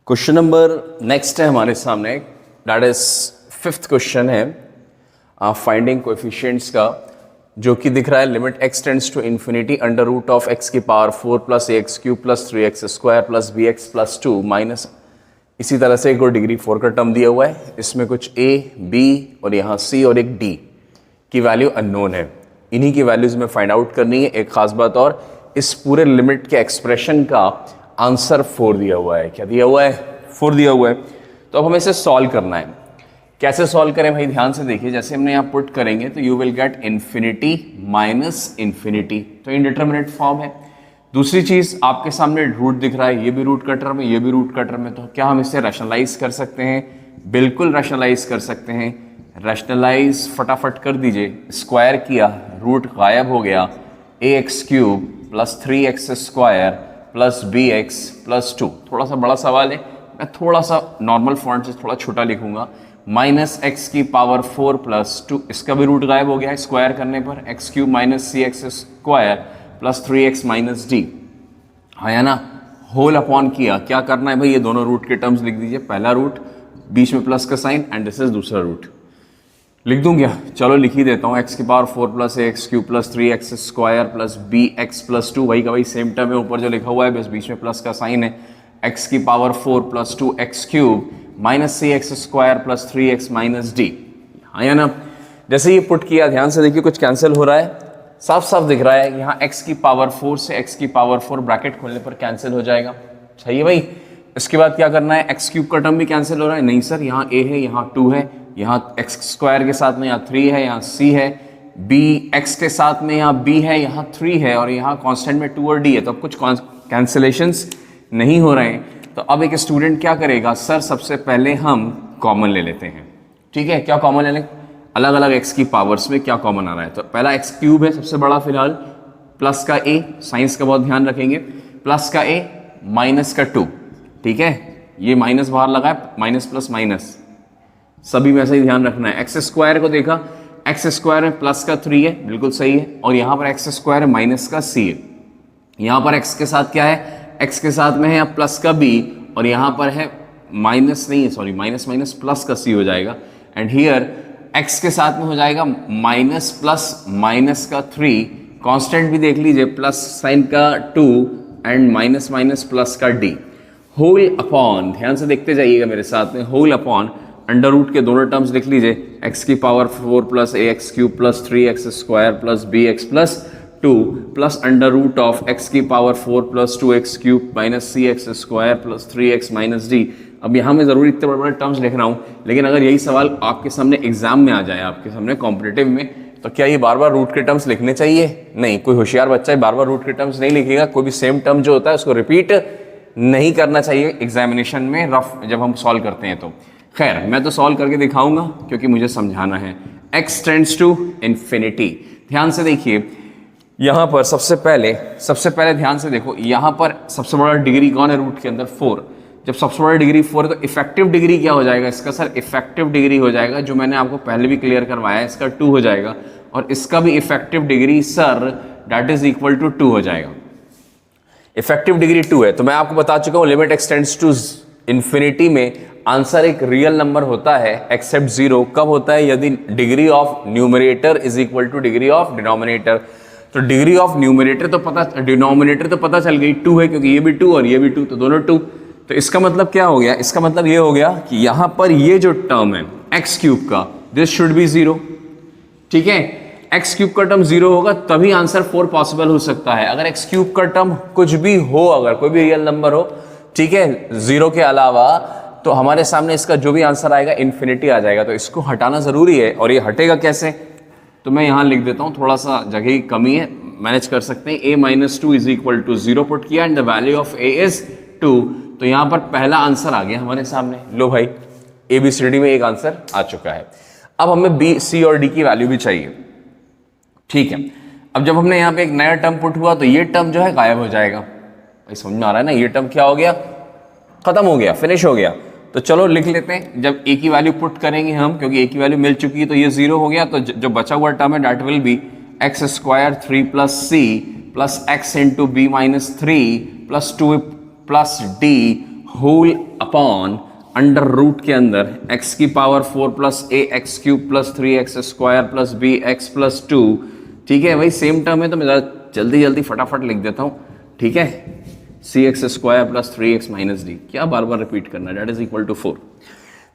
Question number next है हमारे सामने, दैट इज फिफ्थ क्वेश्चन है फाइंडिंग कोएफिशिएंट्स का, जो कि दिख रहा है limit x tends to infinity under root of x की power 4 plus ax cube plus 3x square plus bx plus 2 minus इसी तरह से एक और डिग्री 4 का टर्म दिया हुआ है। इसमें कुछ a, b और यहाँ c और एक d की वैल्यू अननोन है। इन्हीं की वैल्यूज में फाइंड आउट करनी है। एक खास बात और, इस पूरे लिमिट के एक्सप्रेशन का आंसर 4 दिया हुआ है। क्या दिया हुआ है? 4 दिया हुआ है। तो अब हमें इसे सॉल्व करना है। कैसे सॉल्व करें भाई? ध्यान से देखिए, जैसे हमने यहाँ पुट करेंगे तो you will get infinity minus infinity, तो इनडिटरमिनेट फॉर्म है। दूसरी चीज, आपके सामने रूट दिख रहा है, ये भी रूट का टर्म है, ये भी रूट का टर्म है, तो क्या हम इसे रैशनलाइज कर सकते हैं? बिल्कुल रैशनलाइज कर सकते हैं। रैशनलाइज फटाफट कर दीजिए। स्क्वायर किया, रूट गायब हो गया, ax cube plus 3x square plus bx plus 2। थोड़ा सा बड़ा सवाल है, मैं थोड़ा सा नॉर्मल फॉन्ट से थोड़ा छोटा लिखूंगा। माइनस एक्स की पावर 4 प्लस 2, इसका भी रूट गायब हो गया है स्क्वायर करने पर, x cube minus c x square plus 3x minus d, है ना। होल अपॉन किया, क्या करना है भाई? ये दोनों रूट के टर्म्स लिख दीजिए। पहला रूट, बीच में प्लस का साइन, एंड दिस इज दूसरा रूट। लिख दूं क्या? चलो लिख ही देता हूँ। एक्स की power 4 plus x cube plus 3x square plus bx plus 2, वही का वही सेम टर्म है, ऊपर जो लिखा हुआ है बस बीच में प्लस का साइन है। एक्स की power 4 plus 2x cube minus c x square plus 3x minus d, हाँ या ना। जैसे ये पुट किया, ध्यान से देखिए कुछ कैंसिल हो रहा है, साफ साफ दिख रहा है। यहाँ x की पावर 4 से x की पावर 4 ब्रैकेट खोलने पर कैंसिल हो जाएगा, सही है भाई। इसके बाद क्या करना है? एक्स क्यूब का टर्म भी कैंसिल हो रहा है, नहीं सर, यहाँ a है, यहाँ 2 है, यहाँ एक्स स्क्वायर के साथ में यहाँ 3 है, यहाँ c है, b x के साथ में यहाँ b है, यहाँ 3 है, और यहाँ कांस्टेंट में 2 और d है, तो अब कुछ कैंसिलेशंस नहीं हो रहे हैं। तो अब एक स्टूडेंट क्या करेगा? सर सबसे पहले हम कॉमन ले लेते हैं, ठीक है। क्या कॉमन ले लें? अलग अलग x की पावर्स में क्या कॉमन आ रहा है? तो पहला x क्यूब है सबसे बड़ा फिलहाल, प्लस का a, साइंस का बहुत ध्यान रखेंगे, प्लस का a माइनस का 2, ठीक है। ये माइनस बाहर लगा है, माइनस प्लस माइनस सभी में ऐसा ही ध्यान रखना है। एक्स स्क्वायर को देखा, एक्स स्क्वायर में प्लस का 3 है, बिल्कुल सही है, और यहाँ पर एक्स स्क्वायर है माइनस का c है। यहाँ पर x के साथ क्या है? x के साथ में है प्लस का b, और यहाँ पर है माइनस नहीं है, सॉरी, माइनस माइनस प्लस का c हो जाएगा, एंड हियर x के साथ में हो जाएगा माइनस प्लस माइनस का 3, कांस्टेंट भी देख लीजिए, प्लस साइन का 2 एंड माइनस माइनस प्लस का d, होल अपॉन, ध्यान से देखते जाइएगा मेरे साथ में, होल अपॉन अंडर रूट के दोनों टर्म्स लिख लीजिए। x की power 4 plus ax cube plus 3x square plus bx plus 2 plus under root of x की power 4 plus 2x cube minus cx square plus 3x minus d। अब यहाँ मैं ज़रूर इतने बड़े बड़े टर्म्स लिख रहा हूँ, लेकिन अगर यही सवाल आपके सामने एग्जाम में आ जाए, आपके सामने कॉम्पिटिटिव में, तो क्या ये बार बार रूट के टर्म्स लिखने चाहिए? नहीं, कोई होशियार बच्चा बार बार रूट के टर्म्स नहीं लिखेगा। कोई भी सेम टर्म जो होता है उसको रिपीट नहीं करना चाहिए एग्जामिनेशन में, रफ जब हम सॉल्व करते हैं तो। खैर, मैं तो सॉल्व करके दिखाऊंगा क्योंकि मुझे समझाना है। x टेंड्स टू इन्फिनिटी, ध्यान से देखिए, यहाँ पर सबसे पहले ध्यान से देखो, यहाँ पर सबसे बड़ा डिग्री कौन है रूट के अंदर? 4। जब सबसे बड़ा डिग्री 4 है तो इफेक्टिव डिग्री क्या हो जाएगा इसका? सर इफेक्टिव डिग्री हो जाएगा, जो मैंने आपको पहले भी क्लियर करवाया है, इसका 2 हो जाएगा, और इसका भी effective degree sir that is equal to 2 हो जाएगा। इफेक्टिव डिग्री 2 है, तो मैं आपको बता चुका हूँ limit x tends to infinity में आंसर एक रियल नंबर होता है एक्सेप्ट 0। कब होता है? यदि degree of numerator is equal to degree of denominator. तो डिग्री ऑफ न्यूमरेटर तो पता, डिनोमिनेटर तो पता चल गई 2 है, क्योंकि ये भी 2 और ये भी 2, तो दोनों 2। तो इसका मतलब क्या हो गया? इसका मतलब ये हो गया कि यहाँ पर ये जो टर्म है एक्स क्यूब का, दिस शुड बी 0, ठीक है। एक्स क्यूब का टर्म 0 होगा तभी आंसर 4 पॉसिबल हो सकता है। अगर एक्स क्यूब का टर्म कुछ भी हो, अगर कोई भी रियल नंबर हो, ठीक है, 0 के अलावा, तो हमारे सामने इसका जो भी आंसर आएगा इन्फिनिटी आ जाएगा। तो इसको हटाना जरूरी है, और ये हटेगा कैसे? तो मैं यहाँ लिख देता हूँ, थोड़ा सा जगह की कमी है, मैनेज कर सकते हैं। a minus 2 is equal to 0 put किया, and the value of a is 2। तो यहाँ पर पहला आंसर आ गया हमारे सामने। लो भाई, ABCD में एक आंसर आ चुका है। अब हमें b, c और d की वैल्यू भी चाहिए, ठीक है। अब जब हमने यहाँ पे एक नया टर्म पुट हुआ तो ये टर्म जो है गायब हो जाएगा। भाई समझ में आ रहा है ना? ये टर्म क्या हो गया? खत्म हो गया, फिनिश हो गया। तो चलो लिख लेते हैं, जब a की वैल्यू पुट करेंगे हम, क्योंकि a की वैल्यू मिल चुकी है, तो ये 0 हो गया, तो जो बचा हुआ टर्म है that will be x square 3 plus c plus x into b minus 3 plus 2 plus d whole upon under root के अंदर x की power 4 plus a x cube plus 3x square plus b x plus 2। ठीक है भाई, same term है तो मैं जल्दी जल्दी फटाफट लिख देता हूं। ठीक है, c x square plus 3x minus d, क्या बार बार रिपीट करना, डेट इज इक्वल टू 4।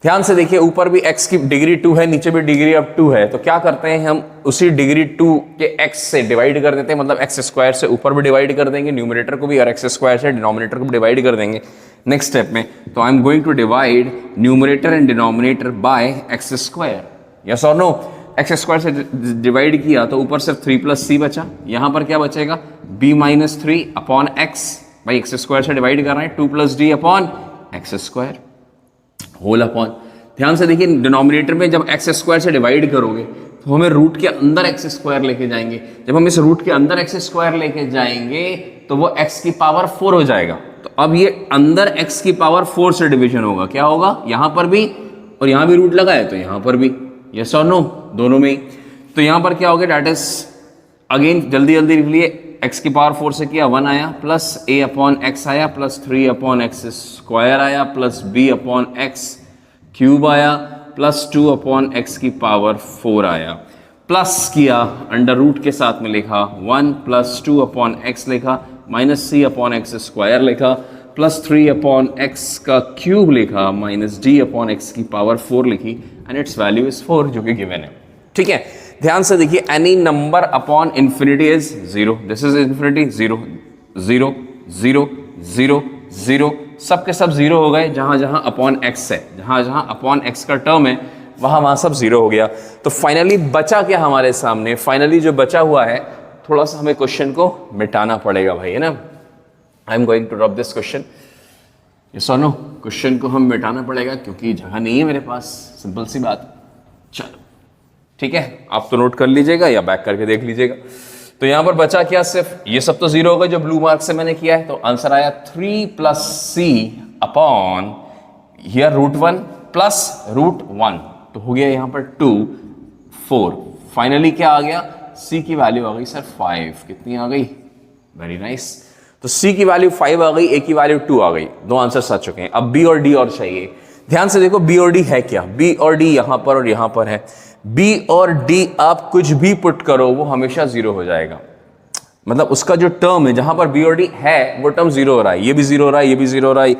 ध्यान से देखिए, ऊपर भी x की डिग्री 2 है, नीचे भी डिग्री अब 2 है, तो क्या करते हैं हम उसी डिग्री 2 के x से डिवाइड कर देते हैं, मतलब x स्क्वायर से ऊपर भी डिवाइड कर देंगे न्यूमरेटर को भी, और x स्क्वायर से डिनोमिनेटर को भी डिवाइड कर देंगे नेक्स्ट स्टेप में। तो I am going to divide numerator and denominator by x square, yes और नो। x स्क्वायर से डिवाइड किया तो ऊपर सिर्फ 3 प्लस सी बचा, यहां पर क्या बचेगा b माइनस 3 अपॉन x, भाई x स्क्वायर से डिवाइड कर रहे हैं 2 plus d upon x square whole upon. ध्यान से देखिए, डिनोमिनेटर में जब एक्स स्क्वायर से डिवाइड करोगे तो हमें रूट के अंदर एक्स स्क्वायर लेके जाएंगे, जब हम इस रूट के अंदर एक्स स्क्वायर लेके जाएंगे तो वो एक्स की पावर 4 हो जाएगा। तो अब ये अंदर एक्स की पावर 4 से डिवीजन होगा, क्या होगा, यहां पर भी और यहां भी रूट लगा है तो यहां पर भी, यस और नो, दोनों में ही। तो यहां पर क्या हो गया, डेट इज अगेन जल्दी जल्दी लिख लिए, x की पावर 4 से किया 1 आया, प्लस a अपॉन एक्स आया, प्लस 3 अपॉन एक्स स्क्वायर आया, plus b upon x cube आया, प्लस 2 अपॉन एक्स की पावर 4 आया, प्लस किया अंडर रूट के साथ में लिखा 1 प्लस 2 अपॉन एक्स लिखा, minus c upon x square लिखा, प्लस 3 अपॉन एक्स का क्यूब लिखा, माइनस d अपॉन एक्स की पावर 4 लिखी, एंड इट्स वैल्यू इज 4 जो कि गिवन है। ठीक है, ध्यान से देखिए, any number upon infinity is 0, this is infinity, 0 0 0 0 0, सब के सब 0 हो गए, जहां जहां अपॉन एक्स है, जहां जहां अपॉन एक्स का टर्म है वहां वहां सब 0 हो गया। तो फाइनली बचा क्या हमारे सामने, फाइनली जो बचा हुआ है, थोड़ा सा हमें क्वेश्चन को मिटाना पड़ेगा भाई, है ना। I am going to drop this question, yes और नो, क्वेश्चन को हम मिटाना पड़ेगा क्योंकि जगह नहीं है मेरे पास, सिंपल सी बात। चलो ठीक है, आप तो नोट कर लीजिएगा या बैक करके देख लीजिएगा। तो यहां पर बचा क्या, सिर्फ ये सब तो 0 हो गए जो ब्लू मार्क से मैंने किया है, तो आंसर आया 3 plus c upon here root 1 plus root 1, तो हो गया यहां पर 2 4। फाइनली क्या आ गया, c की वैल्यू आ गई सर 5, कितनी आ गई, वेरी नाइस। तो c की वैल्यू 5 आ गई, a की वैल्यू 2 आ गई, दो आंसर आ चुके हैं। अब b और d और चाहिए। ध्यान से देखो, b और d है क्या, b और d यहां पर और यहां पर है, b और d आप कुछ भी पुट करो वो हमेशा 0 हो जाएगा, मतलब उसका जो टर्म है जहां पर b और d है वो टर्म 0 हो रहा है, ये भी 0 हो रहा है, ये भी 0 हो रहा है,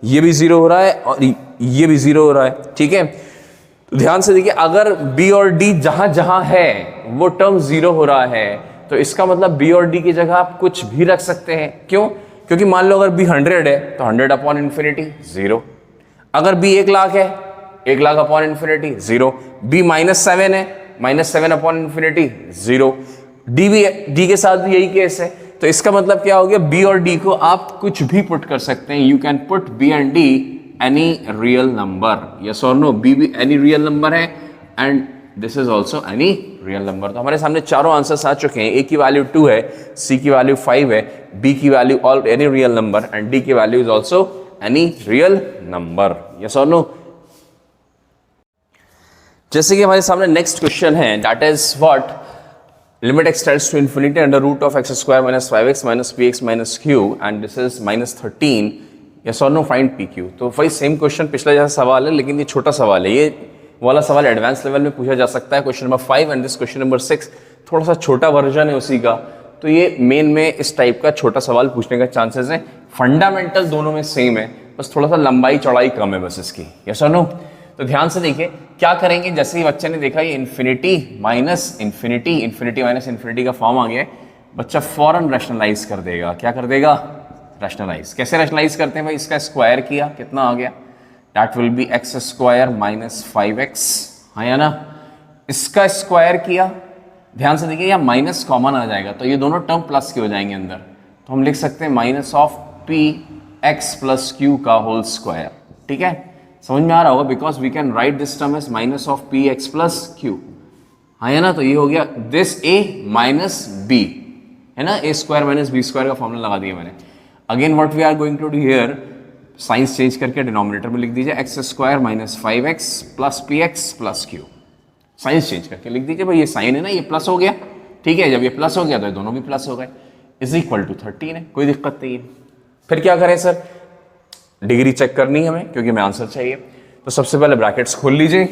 ये भी 0 हो रहा है और ये भी 0 हो रहा है। ठीक है, तो ध्यान से देखिए, अगर b और d जहां जहां है वो टर्म 0 हो रहा है तो इसका मतलब b और d की जगह आप कुछ भी रख सकते हैं। क्यों, क्योंकि मान लो अगर b 100 है तो 100 अपॉन इन्फिनिटी 0, अगर b 1 लाख है 1 लाख अपॉन इन्फिनिटी 0, b -7 है -7 अपॉन इन्फिनिटी 0, d के साथ भी यही केस है। तो इसका मतलब क्या हो गया, b और d को आप कुछ भी पुट कर सकते हैं, you can put b and d any real number, yes और नो, b भी एनी रियल नंबर है and this is also any real number. तो हमारे सामने चारों आंसर्स आ चुके हैं, a की वैल्यू 2 है, c की वैल्यू 5 है, b की value all any real number and d की value is also any real number, yes और नो। जैसे कि हमारे सामने नेक्स्ट क्वेश्चन है, that is what, limit x tends to infinity under root of x square minus 5x minus px minus q and this is -13, yes और no, find pq। तो वही same question पिछला जैसा सवाल है, लेकिन ये छोटा सवाल है, ये वाला सवाल एडवांस लेवल में पूछा जा सकता है, question number 5 and this question number 6 थोड़ा सा छोटा वर्जन है उसी का, तो ये मेन में इस टाइप का छोटा सवाल पूछने का चांसेस है। फंडामेंटल दोनों में सेम है, बस थोड़ा सा लंबाई चौड़ाई कम है बस इसकी, यस और नो। तो ध्यान से देखिए क्या करेंगे, जैसे ही बच्चे ने देखा ये infinity minus infinity, infinity minus infinity का फॉर्म आ गया है, बच्चा फौरन रैशनलाइज कर देगा। क्या कर देगा, रैशनलाइज। कैसे रैशनलाइज करते हैं भाई, इसका स्क्वायर किया, कितना आ गया, that will be x square minus 5x, हाँ या ना। इसका स्क्वायर किया, ध्यान से देखिए यहाँ माइनस कॉमन आ जाएगा तो ये दोनों टर्म प्लस के हो जाएंगे अंदर, तो हम लिख सकते हैं minus of p x plus q का होल स्क्वायर। ठीक है, समझ में आ रहा होगा, because we can write this term as minus of p x plus q, हाँ है ना। तो ये हो गया दिस ए माइनस बी, है ना, a square minus b square का फॉर्मूला लगा दिया मैंने। Again what we are going to do here, signs change करके डिनोमिनेटर में लिख दीजिए x square minus 5x plus p x plus q, signs change करके लिख दीजिए भाई, ये साइन है ना, ये प्लस हो गया, ठीक है, जब ये प्लस हो गया तो ये दोनों भी प्लस हो गए, इज इक्वल टू 13 है, कोई दिक्कत नहीं है। फिर क्या करें सर, डिग्री चेक करनी है हमें क्योंकि हमें आंसर चाहिए। तो सबसे पहले ब्रैकेट्स खोल लीजिए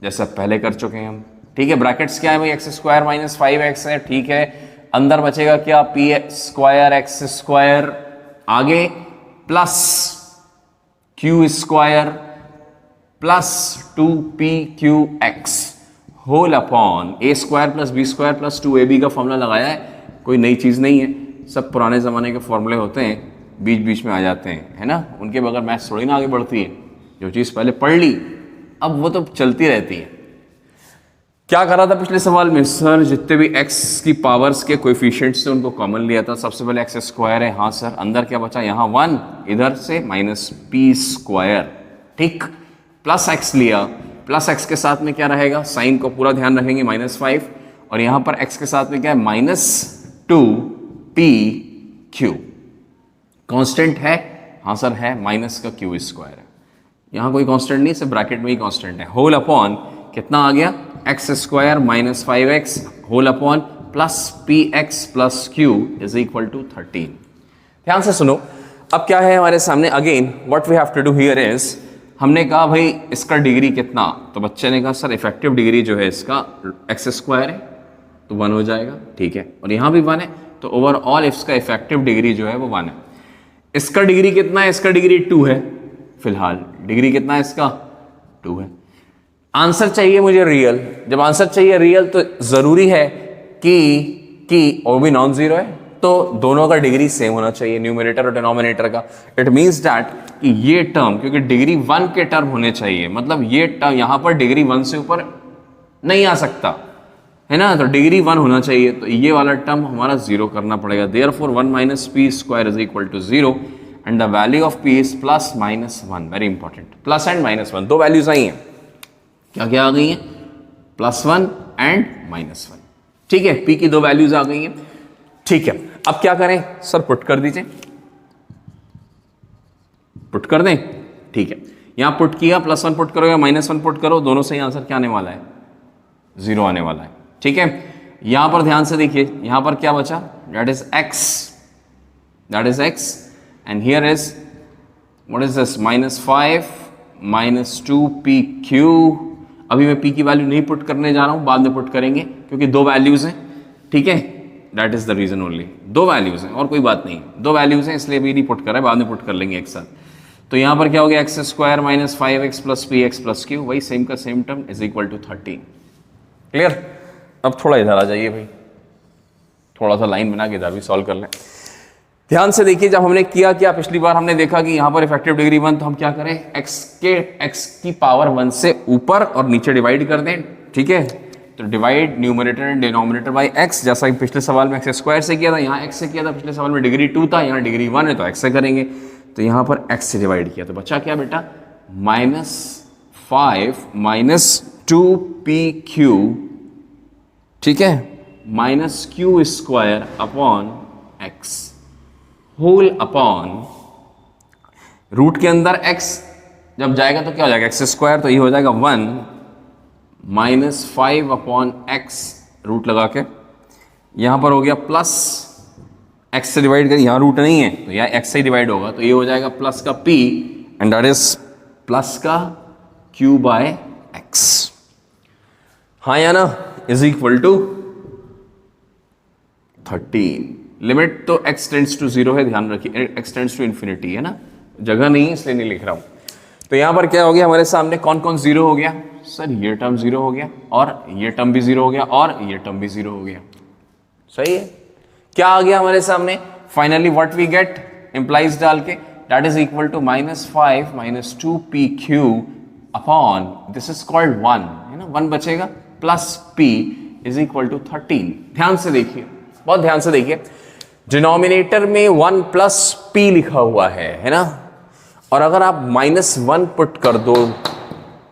जैसा पहले कर चुके हैं हम। ठीक है, ब्रैकेट्स क्या है भाई, एक्स स्क्वायर माइनस 5x है। ठीक है, अंदर बचेगा क्या, पी स्क्वायर एक्स स्क्वायर, आगे plus q square plus 2pqx whole upon a square plus b square plus 2ab का फॉर्मूला लगाया है, कोई नई चीज़ नहीं है, सब पुराने ज़माने के फॉर्मूले होते हैं, बीच बीच में आ जाते हैं, है ना, उनके बगैर मैथ्स थोड़ी ना आगे बढ़ती है। जो चीज़ पहले पढ़ ली अब वो तो चलती रहती है। क्या करा था पिछले सवाल में, सर जितने भी x की पावर्स के कोएफिशिएंट्स थे उनको कॉमन लिया था। सबसे पहले एक्स स्क्वायर है, हाँ सर, अंदर क्या बचा, यहाँ 1, इधर से माइनस पी स्क्वायर, ठीक, प्लस एक्स लिया, प्लस एक्स के साथ में क्या रहेगा, साइन को पूरा ध्यान रखेंगे -5, और यहाँ पर x के साथ में क्या है, -2pq, कांस्टेंट है, हाँ सर है, माइनस का क्यू स्क्वायर है, यहाँ कोई कांस्टेंट नहीं, सिर्फ ब्रैकेट में ही कांस्टेंट है, होल अपॉन कितना आ गया, x square minus 5x whole upon plus p x plus q is equal to 13। ध्यान से सुनो, अब क्या है हमारे सामने, again what we have to do here is, हमने कहा भाई इसका डिग्री कितना, तो बच्चे ने कहा सर इफेक्टिव डिग्री जो है इसका एक्स स्क्वायर है तो 1 हो जाएगा, ठीक है, और यहाँ भी 1 है, तो ओवरऑल इसका इफेक्टिव डिग्री जो है वो 1 है। इसका डिग्री कितना है, इसका डिग्री 2 है, फिलहाल डिग्री कितना है इसका, 2 है। आंसर चाहिए मुझे रियल, जब आंसर चाहिए रियल तो जरूरी है कि वो भी नॉन जीरो है, तो दोनों का डिग्री सेम होना चाहिए, न्यूमरेटर और डिनोमिनेटर का। इट मींस दैट कि ये टर्म, क्योंकि डिग्री 1 के टर्म होने चाहिए, मतलब ये टर्म यहां पर डिग्री 1 से ऊपर नहीं आ सकता है ना, तो डिग्री 1 होना चाहिए, तो ये वाला टर्म हमारा 0 करना पड़ेगा। Therefore 1 minus p square is equal to 0 and the value of p is plus minus 1, very important, plus and -1 दो वैल्यूज आई हैं, क्या क्या आ गई हैं, +1 एंड -1, ठीक है, p की दो वैल्यूज आ गई हैं, ठीक है। अब क्या करें सर, पुट कर दीजिए, पुट कर दें, ठीक है, यहां पुट किया, +1 पुट करो या -1 पुट करो, दोनों से आंसर क्या आने वाला है, 0 आने वाला है, ठीक है। यहां पर ध्यान से देखिए, यहां पर क्या बचा, that is x and here is what is this, -5 -2pq। अभी मैं p की वैल्यू नहीं पुट करने जा रहा हूं, बाद में पुट करेंगे क्योंकि दो वैल्यूज हैं, ठीक है, that is the reason only, दो वैल्यूज हैं और कोई बात नहीं, दो वैल्यूज हैं इसलिए भी नहीं पुट कर रहा है, बाद में पुट कर लेंगे एक साथ। तो यहां पर क्या हो गया, x square minus 5x plus p x plus q, वही सेम का same term is equal to 13। Clear. अब थोड़ा इधर आ जाइए भाई, थोड़ा सा लाइन बना के इधर भी सॉल्व कर लें। ध्यान से देखिए, जब हमने किया क्या, पिछली बार हमने देखा कि यहां पर इफेक्टिव डिग्री 1, तो हम क्या करें, x की पावर 1 से ऊपर और नीचे डिवाइड कर दें, ठीक है, तो divide numerator and denominator by x, जैसा कि पिछले सवाल में एक्स स्क्वायर से किया था, यहाँ x से किया था, पिछले सवाल में डिग्री 2 था, यहाँ डिग्री 1 है तो x से करेंगे, तो यहाँ पर x से डिवाइड किया, तो बचा क्या बेटा, -5 -2pq, ठीक है, minus q square upon x whole upon, root के अंदर x जब जाएगा तो क्या हो जाएगा, एक्स स्क्वायर, तो ये हो जाएगा 1 -5 अपॉन x, रूट लगा के, यहां पर हो गया प्लस x से डिवाइड कर, यहां रूट नहीं है तो यहाँ x से डिवाइड होगा, तो ये हो जाएगा प्लस का p and that is plus का q बाय x, हाँ या ना, इज इक्वल टू 13। लिमिट तो x टेंड्स टू 0 है, ध्यान रखिए, x टेंड्स टू इन्फिनिटी है ना, जगह नहीं है इसलिए नहीं लिख रहा हूं। तो यहां पर क्या हो गया हमारे सामने, कौन कौन 0 हो गया, सर ये टर्म 0 हो गया, और ये टर्म भी 0 हो गया, और ये टर्म भी 0 हो गया, सही है। क्या आ गया हमारे सामने, finally what we get, implies डाल के, that is equal to -5 -2pq upon, this is called 1 है ना, 1 बचेगा, plus p is equal to 13। ध्यान से देखिए, बहुत ध्यान से देखिए, डिनोमिनेटर में 1 प्लस p लिखा हुआ है ना, और अगर आप -1 पुट कर दो,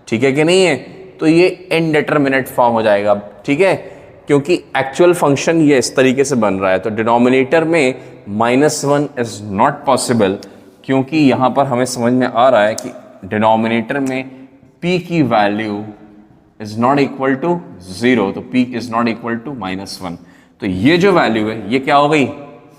ठीक है कि नहीं है, तो ये इनडिटरमिनेट फॉर्म हो जाएगा, ठीक है, क्योंकि एक्चुअल फंक्शन ये इस तरीके से बन रहा है, तो डिनोमिनेटर में -1 इज नॉट पॉसिबल, क्योंकि यहां पर हमें समझ में आ रहा है कि डिनोमिनेटर में p की value is not equal to 0, तो p is not equal to -1, तो ये जो वैल्यू है ये क्या हो गई,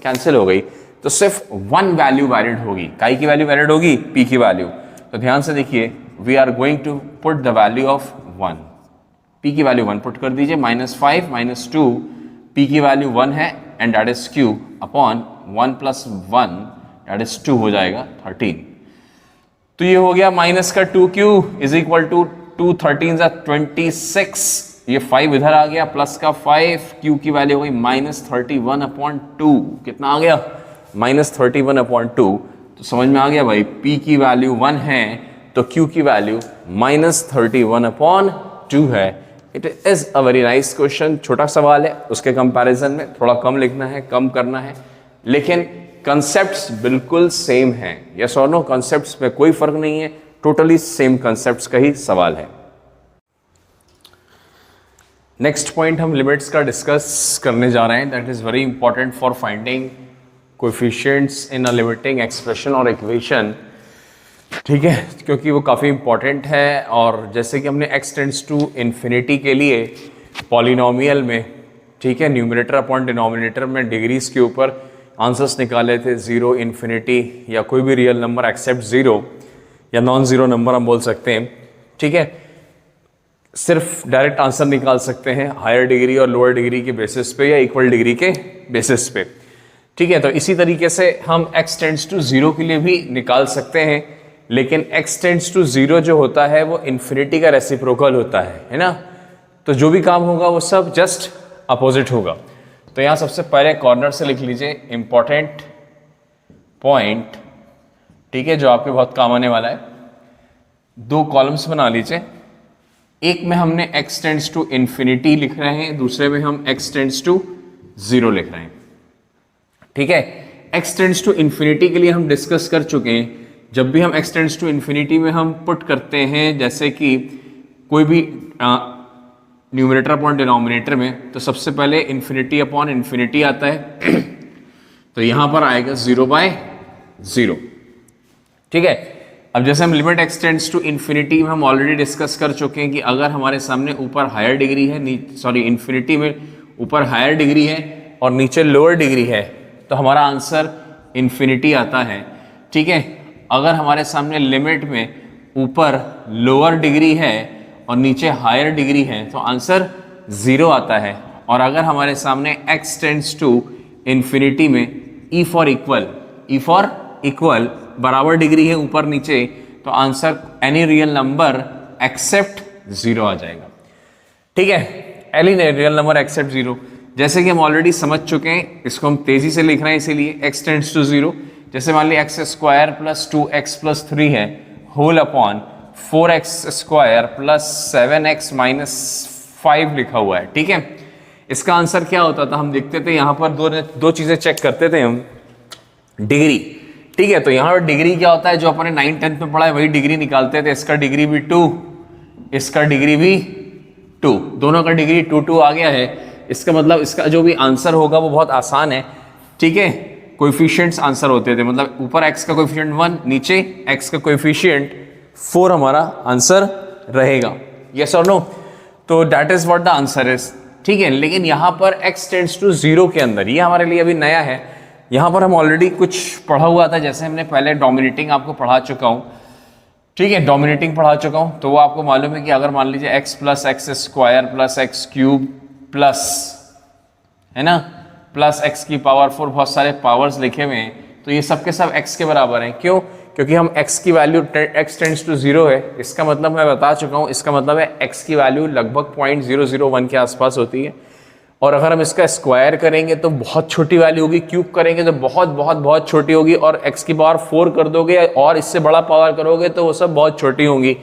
कैंसिल हो गई, तो सिर्फ वन वैल्यू वैलिड होगी। काई की वैल्यू वैलिड होगी? पी की वैल्यू। तो ध्यान से देखिए, we are going to put the value of 1, p की वैल्यू 1 पुट कर दीजिए, -5 -2, पी की वैल्यू 1 है and that is q upon 1 + 1 that is 2 हो जाएगा 13। तो ये हो गया माइनस का 2q इज इक्वल टू 2 13 26, ये 5 इधर आ गया, प्लस का 5, q की वैल्यू हो गई -31/2। कितना आ गया? -31/2। तो समझ में आ गया भाई, p की वैल्यू 1 है तो q की वैल्यू -31/2 है। It is a very nice question. छोटा सवाल है, उसके कंपैरिजन में थोड़ा कम लिखना है, कम करना है, लेकिन कंसेप्ट्स बिल्कुल सेम हैं। यस और नो? कंसेप्ट्स में कोई फर्क नहीं है, टोटली सेम कंसेप्ट्स का ही सवाल है। नेक्स्ट पॉइंट हम लिमिट्स का डिस्कस करने जा रहे हैं। That is very important for finding coefficients in a limiting expression और इक्वेशन। ठीक है, क्योंकि वो काफ़ी इंपॉर्टेंट है। और जैसे कि हमने x टेंड्स टू इन्फिनिटी के लिए पॉलिनोमियल में, ठीक है, न्यूमरेटर अपॉन डिनोमिनेटर में डिग्रीज के ऊपर आंसर्स निकाले थे, 0, इन्फिनिटी या कोई भी रियल नंबर एक्सेप्ट 0 या नॉन ज़ीरो नंबर हम बोल सकते हैं। ठीक है, सिर्फ डायरेक्ट आंसर निकाल सकते हैं हायर डिग्री और लोअर डिग्री के बेसिस पे या इक्वल डिग्री के बेसिस पे। ठीक है, तो इसी तरीके से हम x टेंड्स टू 0 के लिए भी निकाल सकते हैं, लेकिन x टेंड्स टू 0 जो होता है वो इन्फिनिटी का रेसिप्रोकल होता है ना। तो जो भी काम होगा वो सब जस्ट अपोजिट होगा। तो यहाँ सबसे पहले कॉर्नर से लिख लीजिए इंपॉर्टेंट पॉइंट, ठीक है, जो आपके बहुत काम आने वाला है। 2 कॉलम्स बना लीजिए, एक में हमने x टेंड्स टू इन्फिनिटी लिख रहे हैं, दूसरे में हम x टेंड्स टू 0 लिख रहे हैं। ठीक है, x टेंड्स टू इन्फिनिटी के लिए हम डिस्कस कर चुके हैं। जब भी हम x टेंड्स टू इन्फिनिटी में हम पुट करते हैं, जैसे कि कोई भी न्यूमरेटर अपॉन डिनोमिनेटर में, तो सबसे पहले इन्फिनिटी अपॉन इन्फिनिटी आता है तो यहां पर आएगा 0/0। ठीक है, अब जैसे हम limit x tends to infinity में हम ऑलरेडी डिस्कस कर चुके हैं कि अगर हमारे सामने ऊपर हायर डिग्री है, सॉरी इन्फिनिटी में ऊपर हायर डिग्री है और नीचे लोअर डिग्री है, तो हमारा आंसर इन्फिनिटी आता है। ठीक है, अगर हमारे सामने लिमिट में ऊपर लोअर डिग्री है और नीचे हायर डिग्री है तो आंसर 0 आता है। और अगर हमारे सामने x टेंड्स टू इन्फिनिटी में e फॉर इक्वल बराबर डिग्री है ऊपर नीचे, तो answer any real number except 0 आ जाएगा। ठीक है, एनी रियल नंबर एक्सेप्ट 0, जैसे कि हम ऑलरेडी समझ चुके हैं, इसको हम तेजी से लिख रहे हैं इसीलिए x टेंड्स टू 0। जैसे मान लीजिए x² + 2x + 3 है, होल अपॉन 4x² + 7x - 5 लिखा हुआ है। ठीक है, इसका आंसर क्या होता था हम देखते थे, यहाँ पर दो चीजें चेक करते थे हम, डिग्री। ठीक है, तो यहाँ पर डिग्री क्या होता है, जो अपने 9th 10th में पढ़ा है वही डिग्री निकालते थे। इसका डिग्री भी 2, इसका डिग्री भी 2, दोनों का डिग्री 2 2 आ गया है। इसका मतलब इसका जो भी आंसर होगा वो बहुत आसान है। ठीक है, कोएफिशिएंट्स आंसर होते थे, मतलब ऊपर x का कोएफिशिएंट 1, नीचे x का कोएफिशिएंट 4 हमारा आंसर रहेगा। यस और नो? तो that is what the answer is. ठीक है, लेकिन यहाँ पर x टेंड्स टू 0 के अंदर, ये हमारे लिए अभी नया है, यहाँ पर हम ऑलरेडी कुछ पढ़ा हुआ था। जैसे हमने पहले डोमिनेटिंग आपको पढ़ा चुका हूँ। ठीक है, डोमिनेटिंग पढ़ा चुका हूँ, तो वो आपको मालूम है कि अगर मान लीजिए x + x² + x³ प्लस, है ना, प्लस x की पावर 4, बहुत सारे पावर्स लिखे हुए हैं, तो ये सब के सब x के बराबर हैं। क्यों? क्योंकि हम x की वैल्यू x टेंड्स टू 0 है, इसका मतलब मैं बता चुका हूँ, इसका मतलब है x की वैल्यू लगभग 0.001 के आसपास होती है। और अगर हम इसका स्क्वायर करेंगे तो बहुत छोटी वैल्यू होगी, क्यूब करेंगे तो बहुत बहुत बहुत छोटी होगी, और x की पावर 4 कर दोगे और इससे बड़ा पावर करोगे तो वो सब बहुत छोटी होंगी।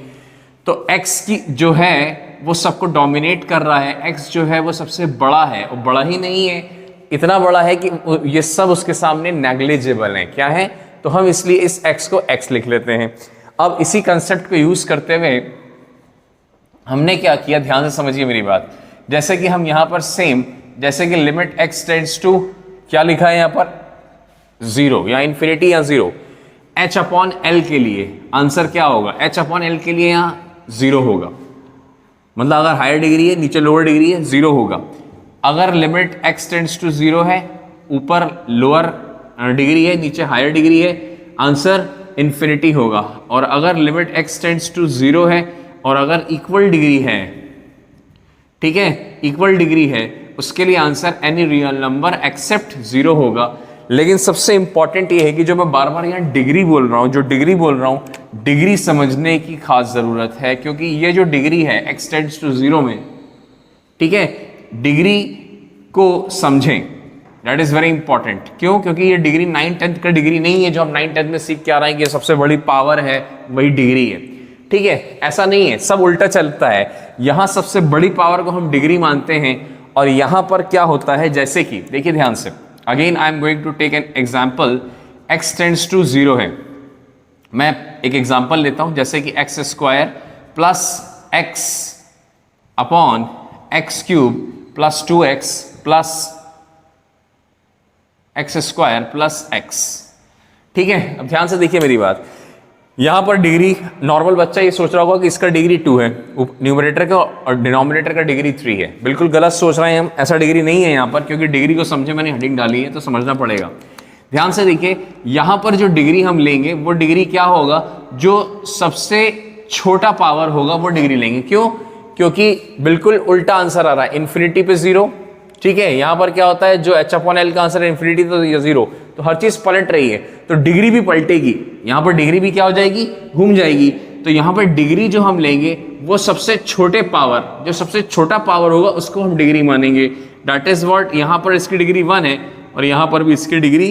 तो x की जो है वो सबको डोमिनेट कर रहा है, x जो है वो सबसे बड़ा है, और बड़ा ही नहीं है, इतना बड़ा है कि ये सब उसके सामने नेग्लिजिबल है। क्या है? तो हम इसलिए इस x को x लिख लेते हैं। अब इसी कंसेप्ट को यूज करते हुए हमने क्या किया, ध्यान से समझिए मेरी बात। जैसे कि हम यहाँ पर सेम, जैसे कि लिमिट x टेंड्स टू, क्या लिखा है यहाँ पर, 0 या इन्फिनिटी या 0, h/L के लिए आंसर क्या होगा, h/L के लिए यहाँ 0 होगा। मतलब अगर हायर डिग्री है, नीचे लोअर डिग्री है, 0 होगा। अगर लिमिट x टेंड्स टू 0 है, ऊपर लोअर डिग्री है, नीचे हायर डिग्री है, आंसर इन्फिनिटी होगा। और अगर लिमिट x टेंड्स टू 0 है और अगर इक्वल डिग्री है, ठीक है, इक्वल डिग्री है, उसके लिए answer any real number except 0 होगा। लेकिन सबसे इंपॉर्टेंट ये है कि जो मैं बार बार यहाँ डिग्री बोल रहा हूँ, जो डिग्री बोल रहा हूँ, डिग्री समझने की खास जरूरत है, क्योंकि ये जो डिग्री है x टेंड्स टू 0 में, ठीक है, डिग्री को समझें, दैट इज वेरी इंपॉर्टेंट। क्यों? क्योंकि ये डिग्री 9/10 का डिग्री नहीं है जो हम 9/10 में सीख के आ रहे हैं कि सबसे बड़ी पावर है वही डिग्री है, ठीक है, ऐसा नहीं है, सब उल्टा चलता है। यहां सबसे बड़ी पावर को हम डिग्री मानते हैं और यहां पर क्या होता है, जैसे कि देखिए ध्यान से, again I am going to take an example, x tends to 0 है, मैं एक एग्जाम्पल लेता हूं, जैसे कि x² plus x upon x³ plus 2x plus x² plus x, ठीक है। अब ध्यान से देखिए मेरी बात, यहां पर डिग्री, नॉर्मल बच्चा ये सोच रहा होगा कि इसका डिग्री 2 है, न्यूमरेटर का और डिनोमिनेटर का डिग्री 3 है। बिल्कुल गलत सोच रहे हैं हम, ऐसा डिग्री नहीं है यहां पर, क्योंकि डिग्री को समझे मैंने हेडिंग डाली है तो समझना पड़ेगा। ध्यान से देखिए, यहां पर जो डिग्री हम लेंगे वो डिग्री क्या होगा, जो सबसे छोटा पावर होगा वो डिग्री लेंगे। क्यों? क्योंकि बिल्कुल उल्टा आंसर आ रहा है, इन्फिनिटी पे 0, ठीक है, यहां पर क्या होता है, जो h/l का आंसर है इन्फिनिटी तो 0, तो हर चीज पलट रही है, तो डिग्री भी पलटेगी, यहां पर डिग्री भी क्या हो जाएगी, घूम जाएगी। तो यहां पर डिग्री जो हम लेंगे वो सबसे छोटे पावर, जो सबसे छोटा पावर होगा उसको हम डिग्री मानेंगे। दैट इज व्हाट, यहां पर इसकी डिग्री 1 है और यहां पर भी इसकी डिग्री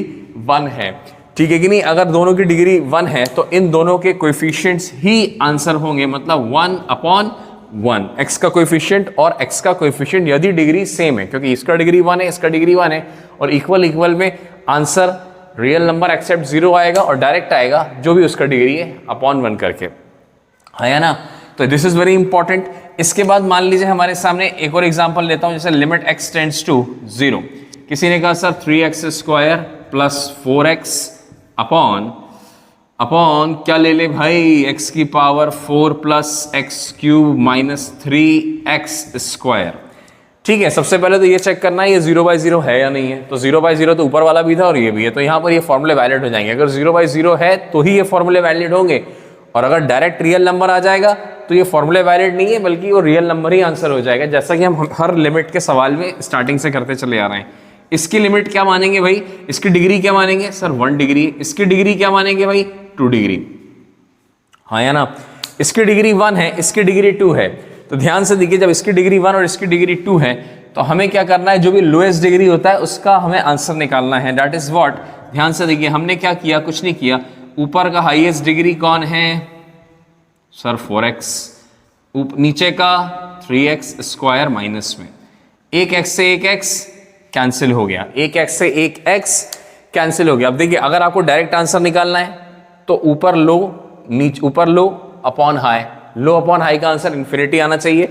1 है, ठीक है कि नहीं। अगर दोनों की डिग्री 1 है तो इन दोनों के कोएफिशिएंट्स ही आंसर होंगे, मतलब 1/1, x का कोएफिशिएंट और x का कोएफिशिएंट यदि डिग्री सेम है, क्योंकि इसका डिग्री 1 है, इसका डिग्री 1 है, और इक्वल इक्वल में आंसर रियल नंबर एक्सेप्ट 0 आएगा और डायरेक्ट आएगा जो भी उसका डिग्री है अपॉन 1 करके, है ना। तो दिस इज वेरी इंपॉर्टेंट। इसके बाद मान लीजिए हमारे सामने एक और एग्जांपल लेता हूं, जैसे लिमिट x टेंड्स टू 0, किसी ने कहा sir 3x² plus 4x upon क्या ले ले भाई, x की power 4 plus x³ minus 3x², ठीक है। सबसे पहले तो ये चेक करना है ये 0/0 है या नहीं है, तो 0/0 तो ऊपर वाला भी था और ये भी है, तो यहाँ पर ये फॉर्मूले वैलिड हो जाएंगे। अगर 0/0 है तो ही ये फॉर्मूले वैलिड होंगे, और अगर डायरेक्ट रियल नंबर आ जाएगा तो ये फॉर्मूले वैलिड नहीं है, बल्कि वो रियल नंबर ही आंसर हो जाएगा, जैसा कि हम हर लिमिट के सवाल में स्टार्टिंग से करते चले आ रहे हैं। इसकी लिमिट क्या मानेंगे भाई, इसकी डिग्री क्या मानेंगे, सर 1 डिग्री। इसकी डिग्री क्या मानेंगे भाई, 2 डिग्री, हाँ या ना। इसकी डिग्री 1 है, इसकी डिग्री 2 है, तो ध्यान से देखिए, जब इसकी डिग्री 1 और इसकी डिग्री 2 है तो हमें क्या करना है, जो भी लोएस्ट डिग्री होता है उसका हमें आंसर निकालना है। दैट इज व्हाट, ध्यान से देखिए, हमने क्या किया, कुछ नहीं किया। ऊपर का हाईएस्ट डिग्री कौन है, सर 4x, नीचे का 3x² माइनस में, एक x से एक x कैंसिल हो गया, एक x से एक x कैंसिल हो गया। अब देखिए, अगर आपको डायरेक्ट आंसर निकालना है तो ऊपर लो, नीचे ऊपर लो अपॉन हाई, लो अपॉन हाई का आंसर इन्फिनिटी आना चाहिए।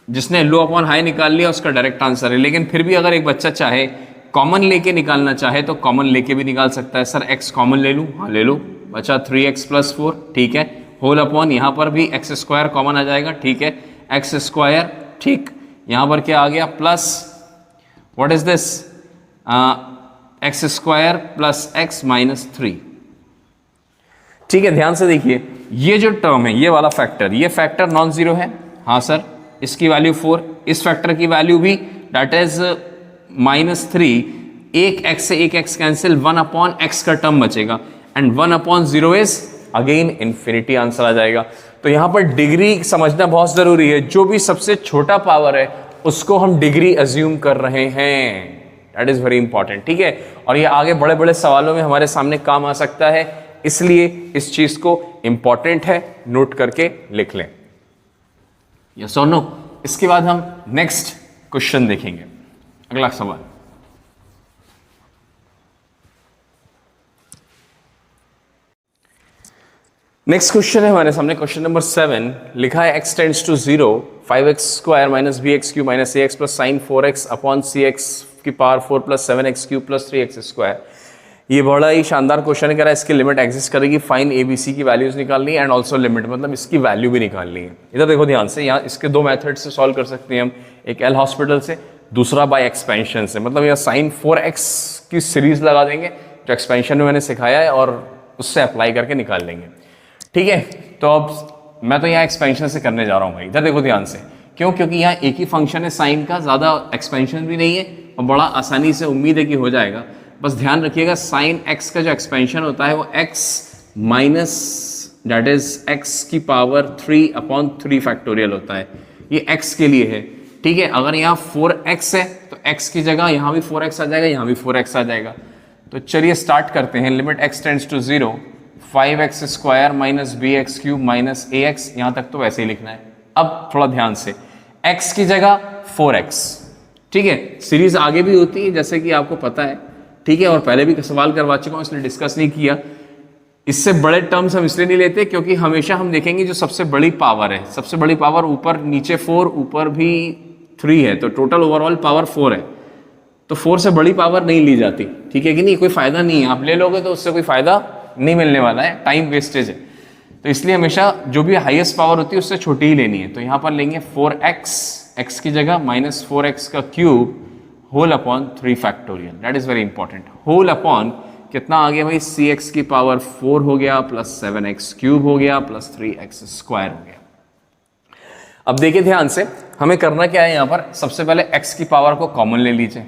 जिसने लो अपॉन हाई निकाल लिया उसका डायरेक्ट आंसर है। लेकिन फिर भी अगर एक बच्चा चाहे कॉमन लेके निकालना चाहे तो कॉमन लेके भी निकाल सकता है। सर x कॉमन ले लूँ, हाँ ले लो, बचा 3x प्लस 4, ठीक है, होल अपॉन यहाँ पर भी x² कॉमन आ जाएगा, ठीक है, x², ठीक, यहाँ पर क्या आ गया, plus what is this, x² plus x minus 3, ठीक है। ध्यान से देखिए, ये जो टर्म है, ये वाला फैक्टर, ये फैक्टर नॉन जीरो है, हाँ सर, इसकी वैल्यू 4, इस फैक्टर की वैल्यू भी, दैट इज -3, एक x से एक x कैंसिल, 1/x का टर्म बचेगा, and 1/0 is again infinity, answer आ जाएगा। तो यहां पर डिग्री समझना बहुत जरूरी है, जो भी सबसे छोटा पावर है उसको हम डिग्री अज्यूम कर रहे हैं, दैट इज वेरी इंपॉर्टेंट, ठीक है। और ये आगे बड़े बड़े सवालों में हमारे सामने काम आ सकता है, इसलिए इस चीज को इंपॉर्टेंट है, नोट करके लिख लें, यस और नो। इसके बाद हम नेक्स्ट क्वेश्चन देखेंगे, अगला सवाल। नेक्स्ट क्वेश्चन है हमारे सामने, क्वेश्चन नंबर 7, लिखा है x tends to 0, 5x² minus bx³ minus ax plus sine 4x upon cx की power 4 plus 7x³ plus 3x²। ये बड़ा ही शानदार क्वेश्चन है, कह रहा है इसकी लिमिट एग्जिस्ट करेगी, फाइन ABC की वैल्यूज निकालनी है एंड ऑल्सो लिमिट, मतलब इसकी वैल्यू भी निकालनी है। इधर देखो ध्यान से, यहाँ इसके दो मेथड से सॉल्व कर सकते हैं हम, एक एल हॉस्पिटल से, दूसरा बाय एक्सपेंशन से। मतलब यहाँ साइन 4x की सीरीज लगा देंगे, जो एक्सपेंशन में मैंने सिखाया है और उससे अप्लाई करके निकाल लेंगे। ठीक है, तो अब मैं तो यहाँ एक्सपेंशन से करने जा रहा हूँ भाई। इधर देखो ध्यान से, क्यों? क्योंकि यहाँ एक ही फंक्शन है साइन का, ज़्यादा एक्सपेंशन भी नहीं है और बड़ा आसानी से उम्मीद है कि हो जाएगा। बस ध्यान रखिएगा साइन एक्स का जो एक्सपेंशन होता है वो x minus that is x की पावर 3/3 फैक्टोरियल होता है। ये एक्स के लिए है। ठीक है, अगर यहाँ 4x है तो x की जगह यहाँ भी 4x आ जाएगा, यहाँ भी 4x आ जाएगा। तो चलिए स्टार्ट करते हैं। Limit x tends to 0, 5x square minus bx cube minus ax, यहाँ तक तो वैसे ही लिखना है। अब थोड़ा ध्यान से, x की जगह 4x। ठीक है, सीरीज आगे भी होती है जैसे कि आपको पता है। ठीक है, और पहले भी सवाल करवा चुका हूँ इसलिए डिस्कस नहीं किया। इससे बड़े टर्म्स हम इसलिए नहीं लेते क्योंकि हमेशा हम देखेंगे जो सबसे बड़ी पावर है, सबसे बड़ी पावर ऊपर नीचे 4, ऊपर भी 3 है, तो टोटल ओवरऑल पावर 4 है। तो 4 से बड़ी पावर नहीं ली जाती। ठीक है कि नहीं, कोई फायदा नहीं है। आप ले लोगे तो उससे कोई फायदा नहीं मिलने वाला है, टाइम वेस्टेज है। तो इसलिए हमेशा जो भी हाईएस्ट पावर होती है उससे छोटी ही लेनी है। तो यहाँ पर लेंगे 4x, x की जगह माइनस 4x का cube whole upon 3 factorial. That is very important. Whole upon कितना आ गया भाई, cx की पावर 4 हो गया प्लस 7x क्यूब हो गया प्लस 3x स्क्वायर हो गया। अब देखिए ध्यान से, हमें करना क्या है यहाँ पर, सबसे पहले x की पावर को कॉमन ले लीजिए।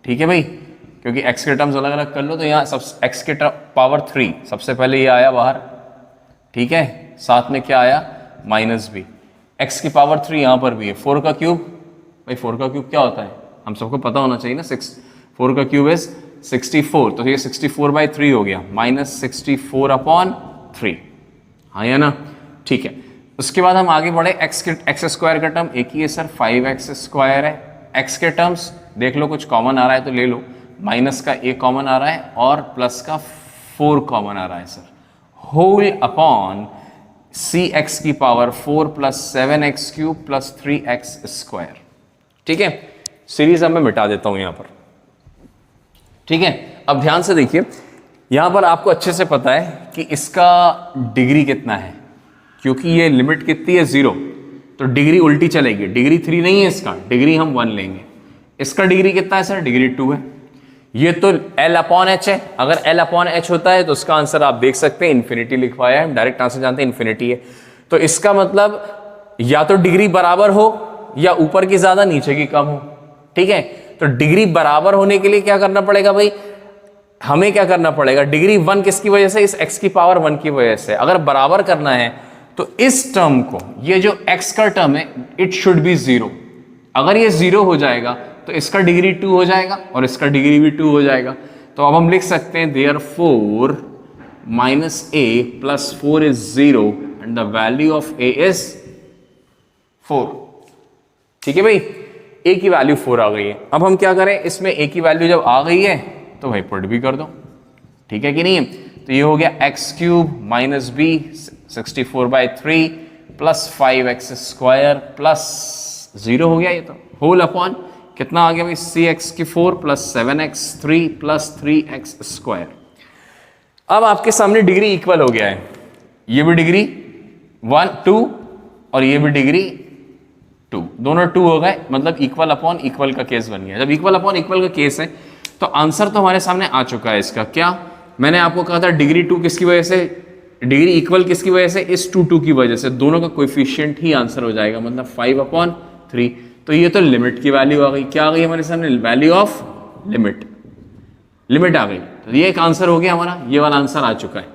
ठीक है भाई, क्योंकि x के टर्म्स अलग अलग कर लो। तो यहाँ सब x के पावर 3, सबसे पहले ये आया बाहर। ठीक है, साथ में क्या आया, माइनस b। x की पावर 3 यहाँ पर भी है। 4 का क्यूब, भाई 4 का क्यूब क्या होता है, हम सबको पता होना चाहिए ना। 4 का क्यूब इज 64, तो ये 64/3 हो गया, माइनस 64/3। हाँ या ना? ठीक है, उसके बाद हम आगे बढ़े। एक्स स्क्वायर का टर्म एक ही है सर, 5x स्क्वायर है। x के टर्म्स देख लो, कुछ कॉमन आ रहा है तो ले लो। माइनस का a कॉमन आ रहा है और प्लस का 4 कॉमन आ रहा है सर। होल अपॉन cx की power 4 plus 7x cube plus 3x square. ठीक है, सीरीज अब मैं मिटा देता हूं यहां पर। ठीक है, अब ध्यान से देखिए, यहां पर आपको अच्छे से पता है कि इसका डिग्री कितना है, क्योंकि ये लिमिट कितनी है 0, तो डिग्री उल्टी चलेगी। डिग्री 3 नहीं है इसका, डिग्री हम 1 लेंगे। इसका डिग्री कितना है सर, डिग्री 2 है। ये तो L/H है। अगर L/H होता है तो उसका आंसर आप देख सकते हैं इन्फिनिटी लिखवाया है, डायरेक्ट आंसर जानते हैं इन्फिनिटी है। तो इसका मतलब या तो डिग्री बराबर हो या ऊपर की ज्यादा नीचे की कम हो। ठीक है, तो डिग्री बराबर होने के लिए क्या करना पड़ेगा भाई, हमें क्या करना पड़ेगा, डिग्री 1 किसकी वजह से, इस x की पावर 1 की वजह से। अगर बराबर करना है तो इस टर्म को, ये जो x का टर्म है, इट शुड बी 0। अगर ये 0 हो जाएगा तो इसका डिग्री 2 हो जाएगा और इसका डिग्री भी 2 हो जाएगा। तो अब हम लिख सकते हैं therefore minus a plus 4 is 0 and the value of a is 4। ठीक है भाई, a की वैल्यू 4 आ गई है। अब हम क्या करें, इसमें a की वैल्यू जब आ गई है तो भाई पुट भी कर दो। ठीक है कि नहीं? तो ये हो गया x cube minus b 64/3 plus 5x square plus 0 हो गया। ये तो होल अपॉन कितना आ गया भाई, cx की 4 plus 7x 3 plus 3x square. अब आपके सामने डिग्री इक्वल हो गया है। ये भी डिग्री 1 2 और ये भी डिग्री 2, दोनों 2 हो गए, मतलब इक्वल अपॉन इक्वल का केस बन गया। जब इक्वल अपॉन इक्वल का केस है तो आंसर तो हमारे सामने आ चुका है इसका। क्या मैंने आपको कहा था, डिग्री 2 किसकी वजह से, डिग्री इक्वल किसकी वजह से, इस 2 की वजह से। दोनों का कोएफिशिएंट ही आंसर हो जाएगा, मतलब 5/3। तो ये तो लिमिट की वैल्यू आ गई। क्या आ गई हमारे सामने, वैल्यू ऑफ लिमिट, लिमिट आ गई। तो ये एक आंसर हो गया हमारा, ये वाला आंसर आ चुका है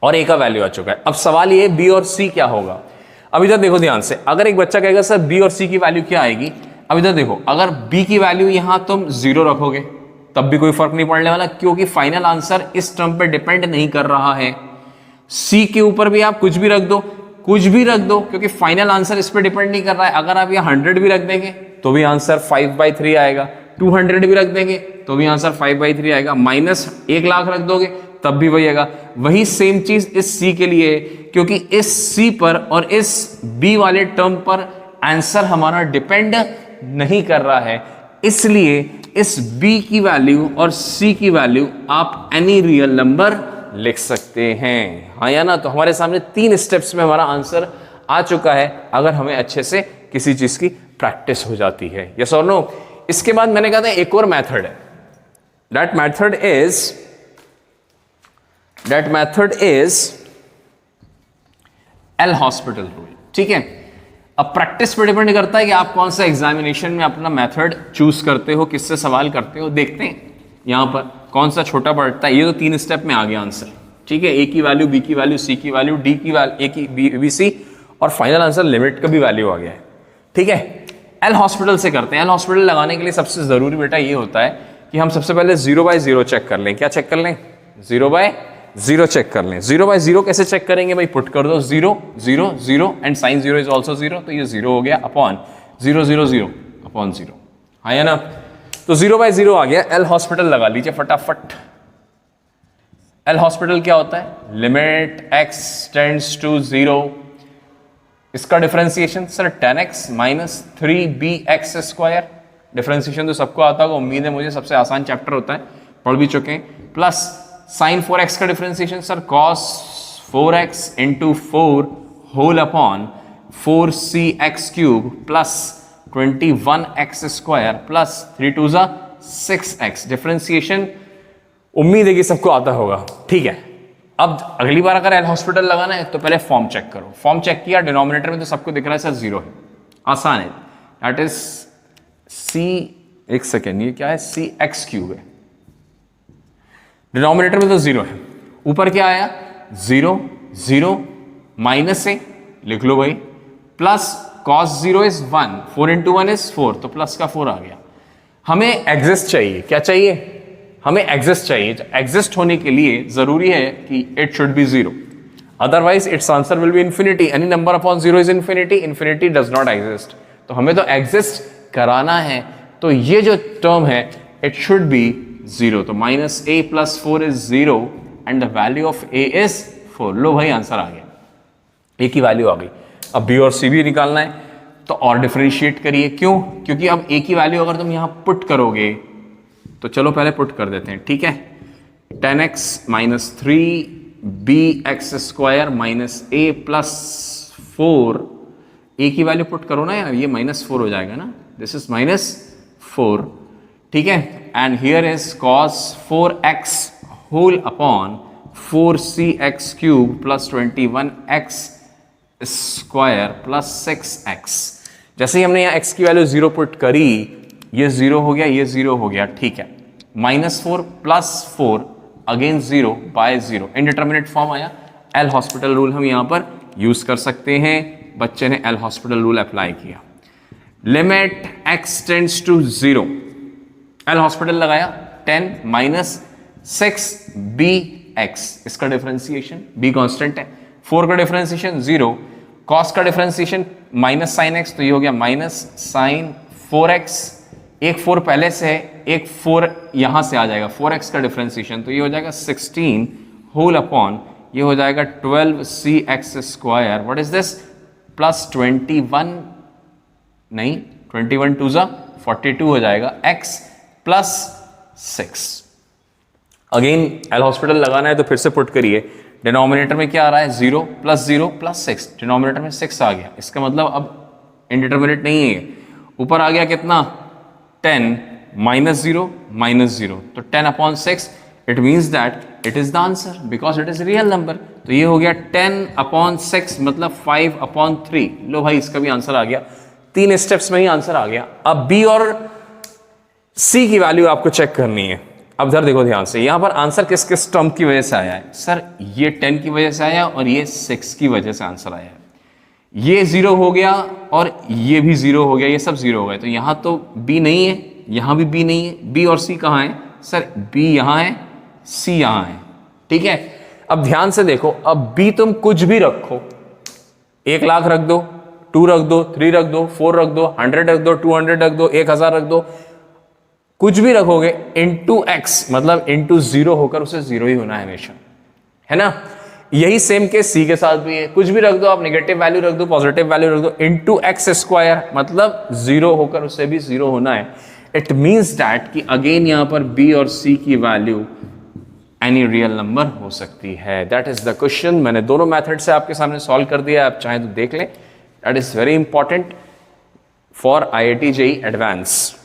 और ए का वैल्यू आ चुका है। अब सवाल ये, बी और सी क्या होगा। अब इधर देखो ध्यान से, अगर एक बच्चा कहेगा सर बी और सी की वैल्यू क्या आएगी, अब इधर देखो, अगर बी की वैल्यू यहां तुम 0 रखोगे तब भी कोई फर्क नहीं पड़ने वाला, क्योंकि फाइनल आंसर इस टर्म पे डिपेंड नहीं कर रहा है। सी के ऊपर भी आप कुछ भी रख दो, कुछ भी रख दो, क्योंकि फाइनल आंसर इस पे डिपेंड नहीं कर रहा है। अगर आप यहाँ 100 भी रख देंगे तो भी आंसर 5/3 आएगा, 200 भी रख देंगे तो भी आंसर 5/3 आएगा, माइनस 1 लाख रख दोगे तब भी वही आएगा। वही सेम चीज इस सी के लिए है, क्योंकि इस सी पर और इस बी वाले टर्म पर आंसर हमारा डिपेंड नहीं कर रहा है। इसलिए इस बी की वैल्यू और सी की वैल्यू आप एनी रियल नंबर लिख सकते हैं। हाँ या ना? तो हमारे सामने 3 स्टेप्स में हमारा आंसर आ चुका है, अगर हमें अच्छे से किसी चीज की प्रैक्टिस हो जाती है। यस और नो? इसके बाद मैंने कहा था एक और मेथड है, that method is L hospital rule. ठीक है, अब प्रैक्टिस पे डिपेंड करता है कि आप कौन सा एग्जामिनेशन में अपना मेथड चूज करते हो, किससे सवाल करते हो। देखते हैं यहां पर कौन सा छोटा पड़ता है। ये तो 3 स्टेप में आ गया आंसर। ठीक है, ए की वैल्यू, बी की वैल्यू, सी की वैल्यू, डी की वैल्यू, ए की बी सी, और फाइनल आंसर लिमिट का भी वैल्यू आ गया है। ठीक है, एल हॉस्पिटल से करते हैं। एल हॉस्पिटल लगाने के लिए सबसे जरूरी बेटा ये होता है कि हम सबसे पहले 0 by 0 चेक कर लें। क्या चेक कर लें? 0 by 0 चेक कर लें। 0 by 0 कैसे चेक करेंगे भाई? पुट कर दो 0 0 0 एंड साइन 0 इज ऑल्सो 0, तो ये 0 हो गया अपॉन 0 0 0 अपॉन 0। हाँ या ना? तो 0 by 0 आ गया। एल हॉस्पिटल लगा लीजिए फटाफट। एल हॉस्पिटल क्या होता है? लिमिट x टेंड्स टू 0, इसका differentiation sir tan x minus 3bx square. Differentiation तो सबको आता होगा, उम्मीद है मुझे, सबसे आसान चैप्टर होता है, पढ़ भी चुके हैं। प्लस साइन 4x का differentiation sir cos 4x into 4 whole upon 4cx cube plus 21x square plus 3 2 6x। Differentiation उम्मीद है कि सबको आता होगा। ठीक है, अब अगली बार अगर एल हॉस्पिटल लगाना है तो पहले फॉर्म चेक करो। फॉर्म चेक किया, डिनोमिनेटर में तो सबको दिख रहा है सर 0 है, आसान है। दैट इज सी, एक सेकेंड, ये क्या है? सी एक्स क्यूब है। डिनोमिनेटर में तो 0 है, ऊपर क्या आया? 0 0 माइनस से लिख लो भाई, plus cos 0 is 1, 4 into 1 is 4, तो प्लस का 4 आ गया। हमें एग्जिस्ट चाहिए। क्या चाहिए? हमें एग्जिस्ट चाहिए। एग्जिस्ट होने के लिए जरूरी है कि it should be 0, otherwise it's answer will be infinity. Any number upon 0 is infinity, infinity does not exist. तो हमें तो एग्जिस्ट कराना है, तो ये जो टर्म है इट शुड बी 0। तो minus a plus 4 is 0 and the value of a is 4। लो भाई आंसर आ गया, a की वैल्यू आ गई। अब b और c भी निकालना है, तो और डिफरेंशिएट करिए। क्यों? क्योंकि अब a की वैल्यू अगर तुम यहां पुट करोगे, तो चलो पहले पुट कर देते हैं। ठीक है, tan x minus 3bx square minus a plus 4, a की वैल्यू पुट करो ना यार, ये माइनस 4 हो जाएगा ना, दिस इज माइनस 4। ठीक है, and here is cos 4x whole upon 4cx cube plus 21x square plus 6x। जैसे ही हमने यहाँ x की वैल्यू 0 पुट करी, ये 0 हो गया, ये 0 हो गया। ठीक है, minus 4 plus 4 again 0 by 0, indeterminate form आया। एल हॉस्पिटल रूल हम यहां पर यूज कर सकते हैं। बच्चे ने एल हॉस्पिटल रूल अप्लाई किया। Limit x tends to 0, L hospital लगाया, 10 माइनस 6bx, इसका डिफरेंशिएशन, b कांस्टेंट है, 4 का डिफरेंशिएशन 0, cos का डिफरेंशिएशन माइनस साइन x, तो ये हो गया माइनस साइन 4x। एक 4 पहले से है, एक 4 यहां से आ जाएगा, 4x का डिफरेंशिएशन, तो ये हो जाएगा 16 होल अपॉन, ये हो जाएगा 12cx square. What is this? Plus 21, नहीं 21 2 42 हो जाएगा, x plus 6। Again L hospital लगाना है तो फिर से पुट करिए। डिनोमिनेटर में क्या आ रहा है? 0 प्लस 0 प्लस 6, डिनोमिनेटर में 6 आ गया। इसका मतलब अब इनडिटर्मिनेट नहीं है, ऊपर आ गया कितना? 10 माइनस 0 माइनस 0, तो 10 upon 6, it means that it is the answer because it is real number. तो ये हो गया 10 अपॉन 6 मतलब 5 अपॉन 3। लो भाई इसका भी आंसर आ गया, 3 स्टेप्स में ही आंसर आ गया। अब बी और सी की वैल्यू आपको चेक करनी है। अब इधर देखो ध्यान से, यहां पर आंसर किस किस टर्म की वजह से आया है? सर ये 10 की वजह से आया और ये 6 की वजह से आंसर आया है। ये 0 हो गया और ये भी 0 हो गया, ये सब 0 हो गए। तो यहां तो b नहीं है, यहां भी b नहीं है। b और c कहां है? सर b यहां है, c यहां है। ठीक है, अब ध्यान से देखो, अब b तुम कुछ भी रखो, 1 लाख रख दो, 2 रख दो, 3 रख दो, 4 रख दो, 100 रख दो, 200 रख दो, 1000 रख दो, कुछ भी रखोगे इंटू x मतलब इंटू 0 होकर उसे 0 ही होना है हमेशा, है ना। यही सेम केस सी के साथ भी है, कुछ भी रख दो आप, नेगेटिव वैल्यू रख दो, पॉजिटिव वैल्यू रख दो, इंटू एक्स स्क्वायर मतलब 0 होकर उसे भी 0 होना है। इट मीन्स दैट कि अगेन यहां पर बी और सी की वैल्यू एनी रियल नंबर हो सकती है। That is the question. मैंने दोनों मेथड से आपके सामने सॉल्व कर दिया, आप चाहें तो देख लें। That is very important for IIT JEE advance.